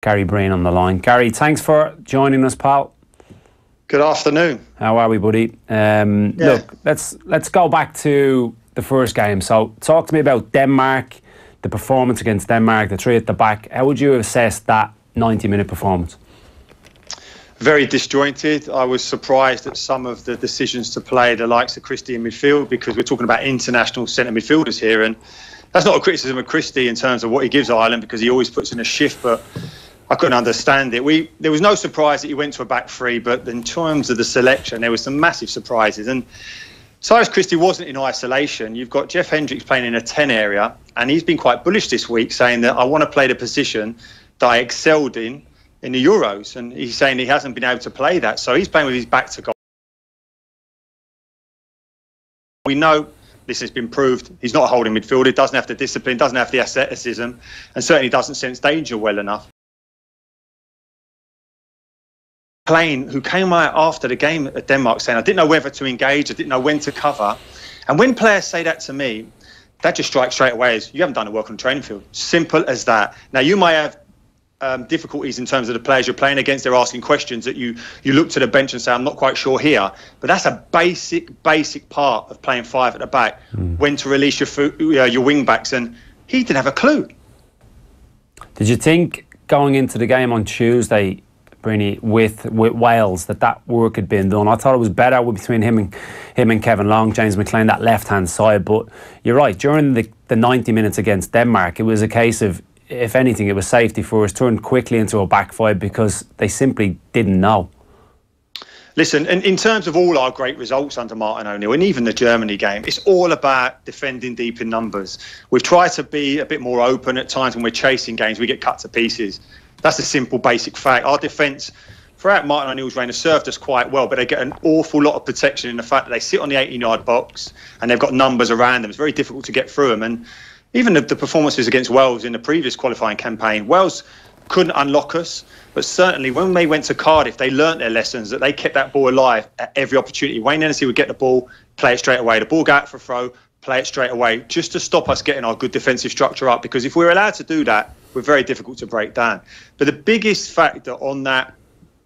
Gary Breen on the line. Gary, thanks for joining us, pal. Good afternoon. How are we, buddy? Look, let's go back to the first game. So talk to me about Denmark, the performance against Denmark, the three at the back. How would you assess that 90-minute performance? Very disjointed. I was surprised at some of the decisions to play the likes of Christie in midfield, because we're talking about international centre midfielders here, and that's not a criticism of Christie in terms of what he gives Ireland, because he always puts in a shift, but I couldn't understand it. There was no surprise that he went to a back three, but in terms of the selection, there were some massive surprises. And Cyrus Christie wasn't in isolation. You've got Jeff Hendricks playing in a 10 area, and he's been quite bullish this week, saying that I want to play the position that I excelled in the Euros, and he's saying he hasn't been able to play that. So he's playing with his back to goal. We know this has been proved. He's not a holding midfielder. Doesn't have the discipline, doesn't have the athleticism, and certainly doesn't sense danger well enough. Who came out after the game at Denmark saying, I didn't know whether to engage, I didn't know when to cover. And when players say that to me, that just strikes straight away as you haven't done the work on the training field. Simple as that. Now, you might have difficulties in terms of the players you're playing against. They're asking questions that you look to the bench and say, I'm not quite sure here. But that's a basic part of playing five at the back, when to release your wing backs. And he didn't have a clue. Did you think going into the game on Tuesday, Breeny, with Wales, that work had been done? I thought it was better between him and Kevin Long, James McLean, that left-hand side. But you're right, during the 90 minutes against Denmark, it was a case of, if anything, it was safety first, turned quickly into a back five because they simply didn't know. Listen, in terms of all our great results under Martin O'Neill, and even the Germany game, it's all about defending deep in numbers. We've tried to be a bit more open at times. When we're chasing games, we get cut to pieces. That's a simple, basic fact. Our defence, throughout Martin O'Neill's reign, has served us quite well, but they get an awful lot of protection in the fact that they sit on the 18-yard box and they've got numbers around them. It's very difficult to get through them. And even the performances against Wales in the previous qualifying campaign, Wales couldn't unlock us, but certainly when they went to Cardiff, they learnt their lessons, that they kept that ball alive at every opportunity. Wayne Hennessy would get the ball, play it straight away. The ball go out for a throw, play it straight away, just to stop us getting our good defensive structure up, because if we're allowed to do that, we're very difficult to break down. But the biggest factor on that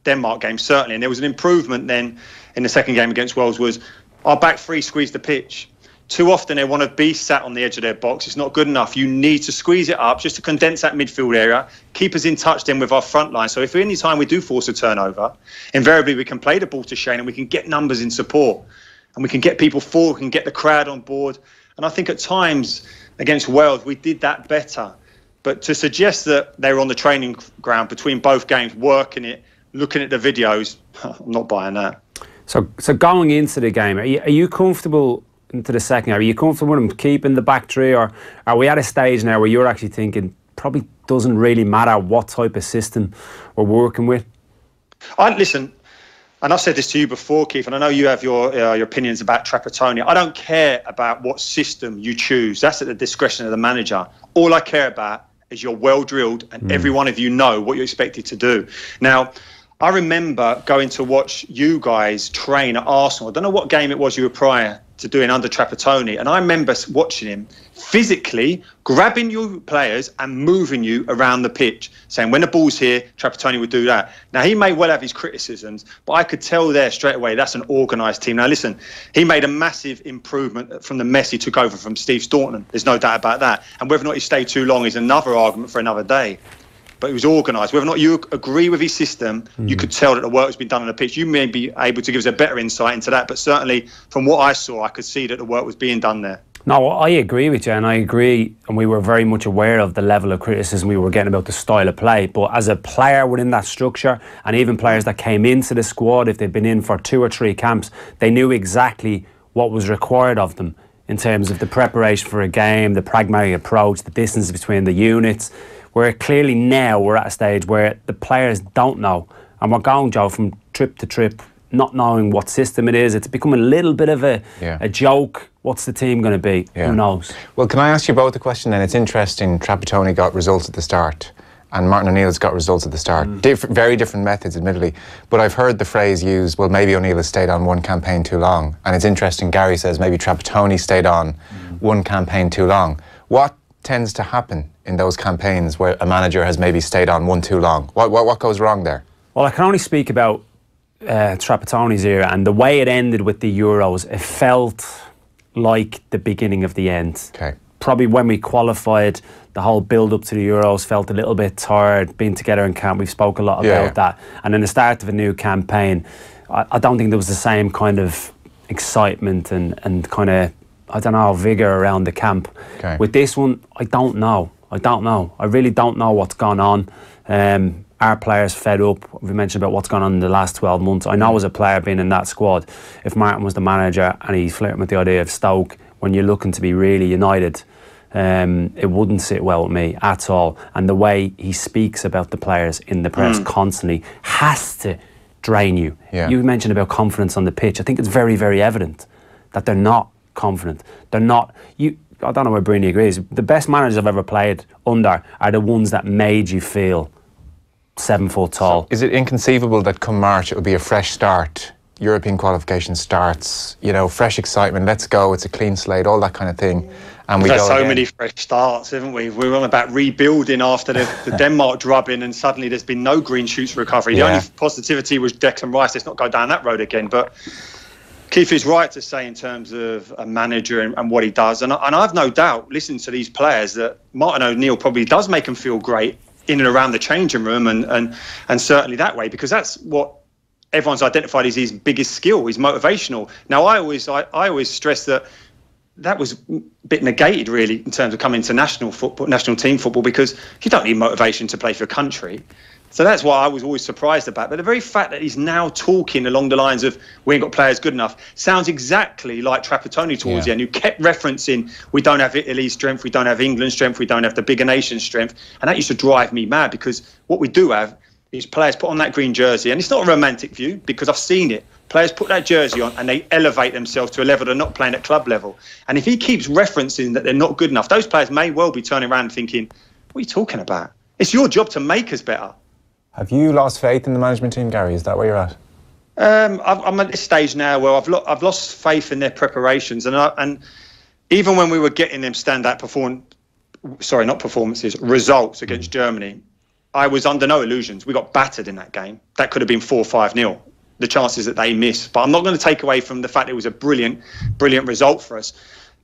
Denmark game, certainly, and there was an improvement then in the second game against Wales, was our back three squeezed the pitch. Too often they want to be sat on the edge of their box. It's not good enough. You need to squeeze it up just to condense that midfield area, keep us in touch then with our front line. So if any time we do force a turnover, invariably we can play the ball to Shane and we can get numbers in support and we can get people forward, we can get the crowd on board. And I think at times against Wales we did that better. But to suggest that they were on the training ground between both games, working it, looking at the videos, I'm not buying that. So going into the game, are you comfortable into the second? Are you comfortable with them keeping the back three, or are we at a stage now where you're actually thinking probably doesn't really matter what type of system we're working with? Listen, and I've said this to you before, Keith, and I know you have your opinions about Trapattoni. I don't care about what system you choose. That's at the discretion of the manager. All I care about is you're well drilled and every one of you know what you're expected to do. Now, I remember going to watch you guys train at Arsenal. I don't know what game it was you were prior to doing under Trapattoni, and I remember watching him physically grabbing you players and moving you around the pitch, saying when the ball's here, Trapattoni would do that. Now, he may well have his criticisms, but I could tell there straight away that's an organised team. Now, listen, he made a massive improvement from the mess he took over from Steve Staunton. There's no doubt about that. And whether or not he stayed too long is another argument for another day. But he was organised. Whether or not you agree with his system, you could tell that the work has been done on the pitch. You may be able to give us a better insight into that, but certainly from what I saw, I could see that the work was being done there. No, I agree with you, and I agree, and we were very much aware of the level of criticism we were getting about the style of play. But as a player within that structure, and even players that came into the squad, if they'd been in for 2 or 3 camps, they knew exactly what was required of them in terms of the preparation for a game, the pragmatic approach, the distance between the units. Where clearly now we're at a stage where the players don't know, and we're going, Joe, from trip to trip, not knowing what system it is. It's become a little bit of a joke. What's the team going to be? Who knows? Well, can I ask you both a question then? It's interesting, Trapattoni got results at the start and Martin O'Neill's got results at the start. Very different methods, admittedly. But I've heard the phrase used, well, maybe O'Neill has stayed on one campaign too long. And it's interesting, Gary says maybe Trapattoni stayed on one campaign too long. What tends to happen in those campaigns where a manager has maybe stayed on one too long? What goes wrong there? Well, I can only speak about Trapattoni's era, and the way it ended with the Euros, it felt like the beginning of the end. Okay. Probably when we qualified, the whole build-up to the Euros felt a little bit tired, being together in camp. We've spoke a lot about that. And then the start of a new campaign, I don't think there was the same kind of excitement and kind of, I don't know, vigour around the camp. Okay. With this one, I don't know. I really don't know what's gone on. Our players fed up. We mentioned about what's gone on in the last 12 months. I know as a player being in that squad, if Martin was the manager and he's flirting with the idea of Stoke, when you're looking to be really united, it wouldn't sit well with me at all. And the way he speaks about the players in the press constantly has to drain you. Yeah. You mentioned about confidence on the pitch. I think it's very, very evident that they're not confident. They're not. I don't know where Breen agrees. The best managers I've ever played under are the ones that made you feel 7 foot tall. So is it inconceivable that come March it will be a fresh start? European qualification starts, you know, fresh excitement, let's go, it's a clean slate, all that kind of thing. And We've we had go so again. many fresh starts, haven't we? We were on about rebuilding after the Denmark drubbing, and suddenly there's been no green shoots recovery. The only positivity was Declan Rice. Let's not go down that road again. But Keith is right to say in terms of a manager and what he does. And I've no doubt, listening to these players, that Martin O'Neill probably does make them feel great in and around the changing room and certainly that way, because that's what everyone's identified as his biggest skill, his motivational. Now, I always stress that was a bit negated, really, in terms of coming to national team football, because you don't need motivation to play for your country. So that's what I was always surprised about. But the very fact that he's now talking along the lines of we ain't got players good enough sounds exactly like Trapattoni towards the end, who kept referencing we don't have Italy's strength, we don't have England's strength, we don't have the bigger nation's strength. And that used to drive me mad, because what we do have is players put on that green jersey, and it's not a romantic view because I've seen it. Players put that jersey on and they elevate themselves to a level they're not playing at club level. And if he keeps referencing that they're not good enough, those players may well be turning around and thinking, what are you talking about? It's your job to make us better. Have you lost faith in the management team, Gary? Is that where you're at? I'm at this stage now where I've lost faith in their preparations, and even when we were getting them results against Germany, I was under no illusions. We got battered in that game. That could have been 4-5-0. The chances that they missed. But I'm not going to take away from the fact it was a brilliant result for us.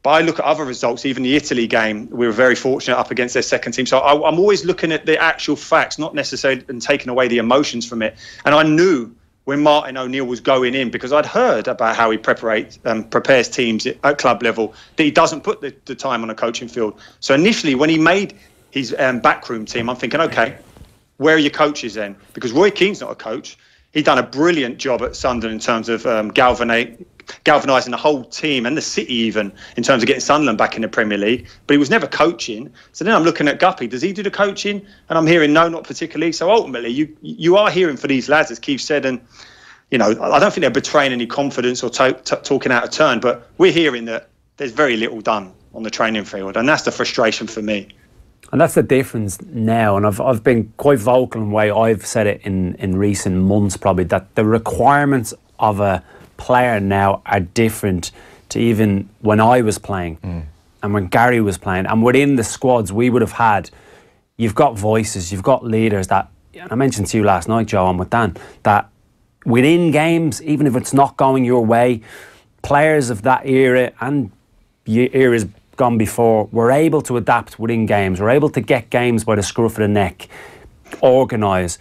But I look at other results, even the Italy game, we were very fortunate up against their second team. So I'm always looking at the actual facts, not necessarily and taking away the emotions from it. And I knew when Martin O'Neill was going in, because I'd heard about how he prepares teams at club level, that he doesn't put the time on a coaching field. So initially, when he made his backroom team, I'm thinking, okay, where are your coaches then? Because Roy Keane's not a coach. He'd done a brilliant job at Sunderland in terms of galvanising the whole team and the city even in terms of getting Sunderland back in the Premier League. But he was never coaching. So then I'm looking at Guppy. Does he do the coaching? And I'm hearing no, not particularly. So ultimately, you are hearing for these lads, as Keith said, and you know, I don't think they're betraying any confidence or talking out of turn. But we're hearing that there's very little done on the training field, and that's the frustration for me. And that's the difference now, and I've been quite vocal in the way I've said it in recent months probably, that the requirements of a player now are different to even when I was playing and when Gary was playing. And within the squads we would have had, you've got voices, you've got leaders that, and I mentioned to you last night, Joe, and with Dan, that within games, even if it's not going your way, players of that era and eras gone before were able to adapt within games, were able to get games by the scruff of the neck, organise,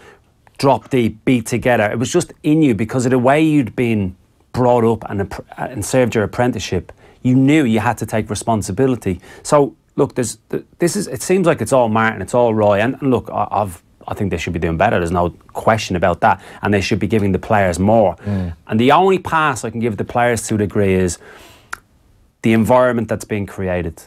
drop deep, beat together. It was just in you because of the way you'd been brought up and served your apprenticeship. You knew you had to take responsibility. So look, it seems like it's all Martin, it's all Roy, and look, I think they should be doing better. There's no question about that, and they should be giving the players more. And the only pass I can give the players to a degree is the environment that's being created.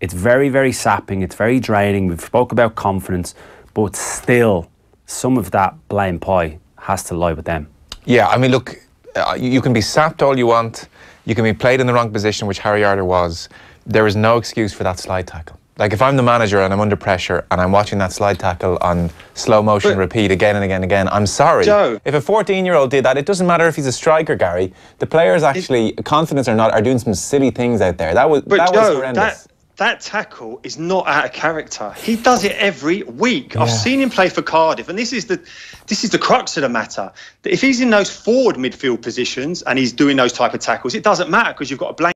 It's very, very sapping, it's very draining. We've spoke about confidence, but still some of that blame pie has to lie with them. Yeah, I mean, look, you can be sapped all you want, you can be played in the wrong position, which Harry Arter was. There is no excuse for that slide tackle. Like, if I'm the manager and I'm under pressure and I'm watching that slide tackle on slow motion repeat again and again and again, I'm sorry. Joe, if a 14-year-old did that, it doesn't matter if he's a striker, Gary. The players actually, confidence or not, are doing some silly things out there. That was horrendous. that tackle is not out of character. He does it every week. I've seen him play for Cardiff, and this is the crux of the matter. That if he's in those forward midfield positions and he's doing those type of tackles, it doesn't matter because you've got a blank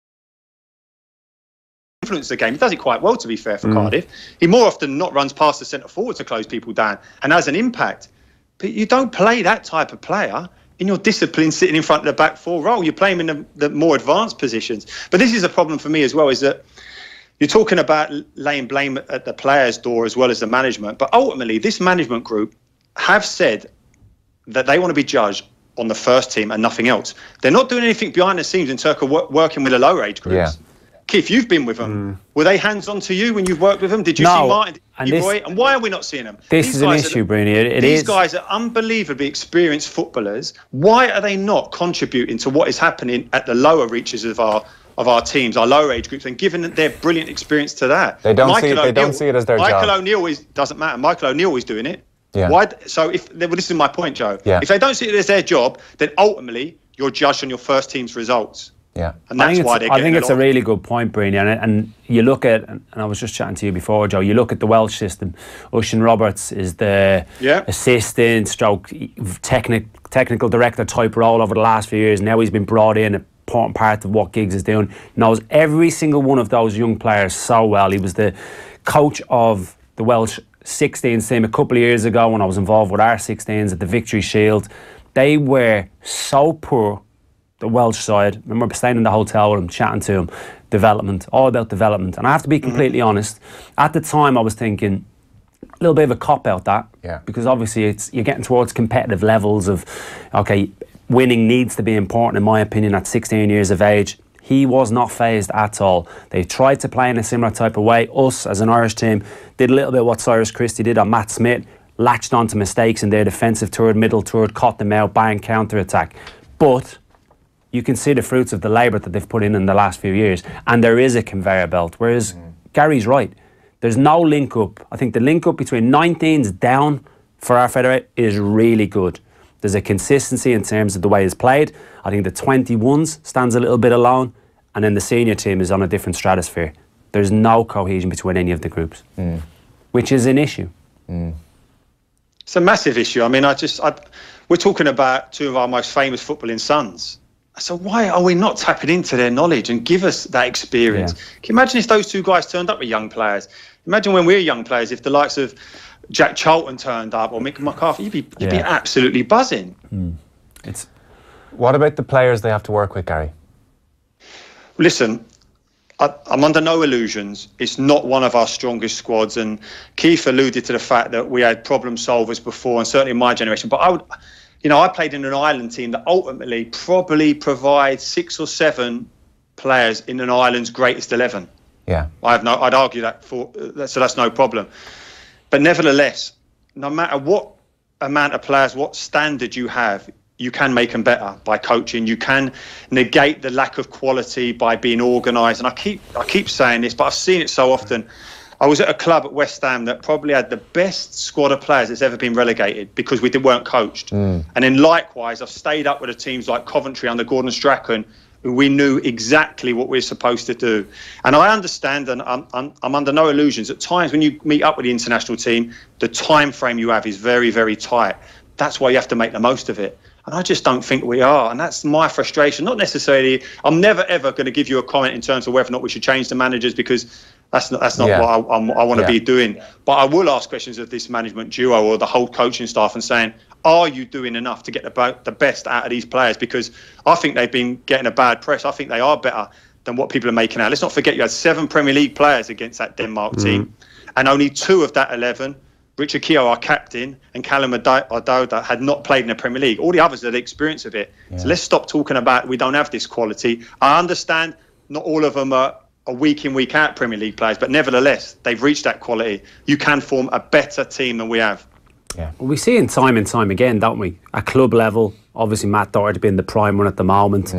influence the game. He does it quite well, to be fair, for Cardiff. He more often than not runs past the centre forward to close people down and has an impact. But you don't play that type of player in your discipline sitting in front of the back four role. You play him in the more advanced positions. But this is a problem for me as well, is that you're talking about laying blame at the players' door as well as the management. But ultimately, this management group have said that they want to be judged on the first team and nothing else. They're not doing anything behind the scenes in terms of working with the lower age groups. Yeah. Keith, you've been with them. Were they hands-on to you when you've worked with them? Did you see Martin? And why are we not seeing them? This is an issue, Breeny. These guys are unbelievably experienced footballers. Why are they not contributing to what is happening at the lower reaches of our teams, our lower age groups, and giving their brilliant experience to that? They don't see it as their job. Michael O'Neill doesn't matter. Michael O'Neill is doing it. Yeah. Why? So this is my point, Joe. Yeah. If they don't see it as their job, then ultimately you're judged on your first team's results. Yeah, and that's why they're getting I think it's a really good point, Breeny. And you look at, and I was just chatting to you before, Joe, you look at the Welsh system. Oisin Roberts is the assistant stroke technical director type role over the last few years. Now he's been brought in, an important part of what Giggs is doing. Knows every single one of those young players so well. He was the coach of the Welsh 16s team a couple of years ago when I was involved with our 16s at the Victory Shield. They were so poor, the Welsh side. I remember staying in the hotel with him, chatting to him, development, all about development. And I have to be completely honest, at the time I was thinking a little bit of a cop-out that, because obviously you're getting towards competitive levels of, okay, winning needs to be important in my opinion at 16 years of age. He was not phased at all. They tried to play in a similar type of way. Us as an Irish team did a little bit what Cyrus Christie did on Matt Smith, latched onto mistakes in their defensive third, middle third, caught them out, bang, counter-attack. But you can see the fruits of the labour that they've put in the last few years, and there is a conveyor belt. Whereas Gary's right, there's no link up. I think the link up between 19s down for our federate is really good. There's a consistency in terms of the way it's played. I think the 21s stands a little bit alone, and then the senior team is on a different stratosphere. There's no cohesion between any of the groups, which is an issue. It's a massive issue. I mean, we're talking about two of our most famous footballing sons. So why are we not tapping into their knowledge and give us that experience? Can you imagine if those two guys turned up with young players? Imagine when we're young players, if the likes of Jack Charlton turned up or Mick McCarthy, you'd be absolutely buzzing. What about the players they have to work with, Gary? Listen, I'm under no illusions. It's not one of our strongest squads. And Keith alluded to the fact that we had problem solvers before, and certainly in my generation. But I played in an Ireland team that ultimately probably provides 6 or 7 players in an Ireland's greatest 11. Yeah, I'd argue that so that's no problem. But nevertheless, no matter what amount of players, what standard you have, you can make them better by coaching. You can negate the lack of quality by being organised. And I keep saying this, but I've seen it so often. I was at a club at West Ham that probably had the best squad of players that's ever been relegated because we weren't coached. And then likewise, I've stayed up with the teams like Coventry under Gordon Strachan, who we knew exactly what we were supposed to do. And I understand, and I'm under no illusions, at times when you meet up with the international team, the time frame you have is very, very tight. That's why you have to make the most of it. And I just don't think we are. And that's my frustration. Not necessarily, I'm never, ever going to give you a comment in terms of whether or not we should change the managers, because that's not what I want to be doing. But I will ask questions of this management duo or the whole coaching staff and saying, are you doing enough to get the best out of these players? Because I think they've been getting a bad press. I think they are better than what people are making out. Let's not forget you had 7 Premier League players against that Denmark team, and only 2 of that 11, Richard Keogh, our captain, and Callum Adoda, had not played in the Premier League. All the others had the experience of it. So let's stop talking about we don't have this quality. I understand not all of them are week in, week out Premier League players, but nevertheless, they've reached that quality. You can form a better team than we have. Yeah, well, we see it time and time again, don't we? At club level, obviously Matt Doherty being the prime one at the moment.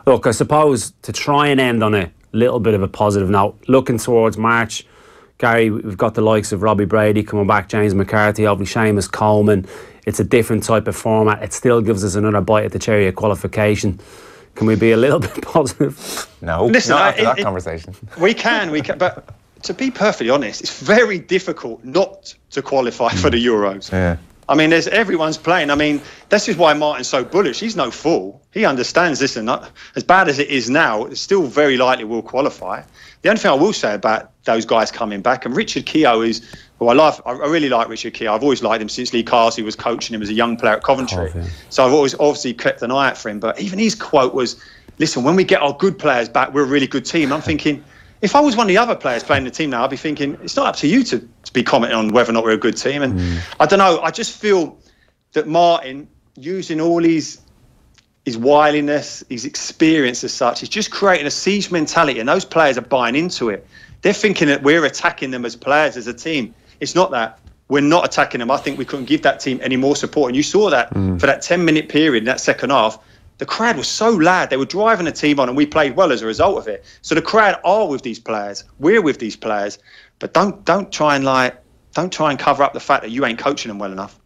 Look, I suppose to try and end on a little bit of a positive note, looking towards March, Gary, we've got the likes of Robbie Brady coming back, James McCarthy, obviously Seamus Coleman. It's a different type of format. It still gives us another bite at the cherry of qualification. Can we be a little bit positive? No, listen, not after that conversation. We can, but to be perfectly honest, it's very difficult not to qualify for the Euros. Yeah. I mean, everyone's playing. I mean, this is why Martin's so bullish. He's no fool. He understands this, and not as bad as it is now, it's still very likely we'll qualify. The only thing I will say about those guys coming back, and Richard Keogh is, who I love. I really like Richard Keogh. I've always liked him since Lee Carsley was coaching him as a young player at Coventry. So I've always obviously kept an eye out for him. But even his quote was, "Listen, when we get our good players back, we're a really good team." I'm thinking, if I was one of the other players playing the team now, I'd be thinking, it's not up to you to be commenting on whether or not we're a good team. And I don't know, I just feel that Martin, using all his wiliness, his experience as such, he's just creating a siege mentality, and those players are buying into it. They're thinking that we're attacking them as players, as a team. It's not that. We're not attacking them. I think we couldn't give that team any more support. And you saw that for that 10-minute period in that second half. The crowd was so loud. They were driving the team on, and we played well as a result of it. So the crowd are with these players. We're with these players. But don't try and cover up the fact that you ain't coaching them well enough.